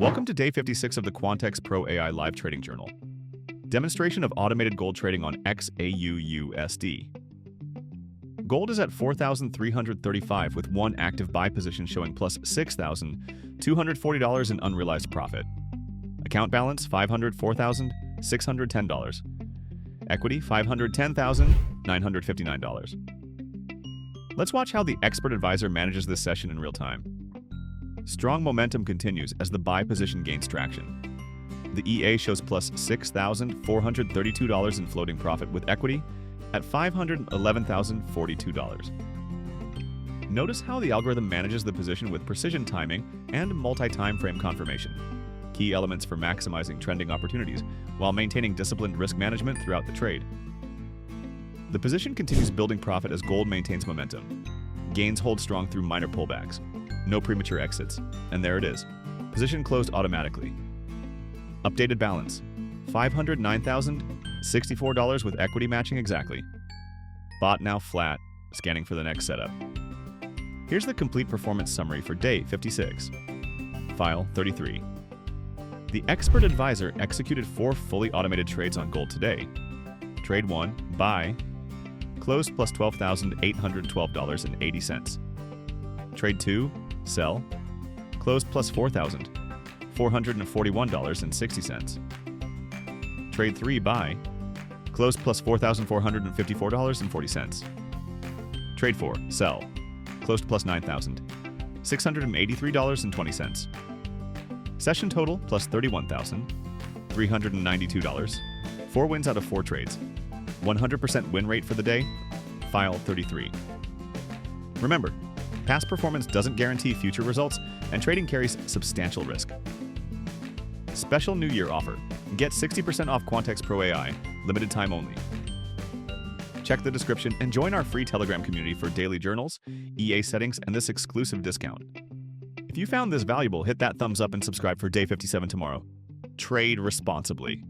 Welcome to day 56 of the Quantex Pro AI live trading journal. Demonstration of automated gold trading on XAUUSD. Gold is at 4,335 with one active buy position showing plus $6,240 in unrealized profit. Account balance $504,610. Equity $510,959. Let's watch how the expert advisor manages this session in real time. Strong momentum continues as the buy position gains traction. The EA shows plus $6,432 in floating profit with equity at $511,042. Notice how the algorithm manages the position with precision timing and multi-timeframe confirmation, key elements for maximizing trending opportunities while maintaining disciplined risk management throughout the trade. The position continues building profit as gold maintains momentum. Gains hold strong through minor pullbacks. No premature exits. And there it is. Position closed automatically. Updated balance. $509,064 with equity matching exactly. Bot now flat, scanning for the next setup. Here's the complete performance summary for day 56. File 33. The expert advisor executed 4 fully automated trades on gold today. Trade 1, buy, closed plus $12,812.80. Trade 2, sell, closed plus $4,441.60. Trade 3, buy, closed plus $4,454.40. Trade 4, sell, closed plus $9,683.20. Session total plus $31,392. 4 wins out of 4 trades. 100% win rate for the day. File 33. Remember, past performance doesn't guarantee future results, and trading carries substantial risk. Special New Year offer. Get 60% off Quantex Pro AI, limited time only. Check the description and join our free Telegram community for daily journals, EA settings, and this exclusive discount. If you found this valuable, hit that thumbs up and subscribe for day 57 tomorrow. Trade responsibly.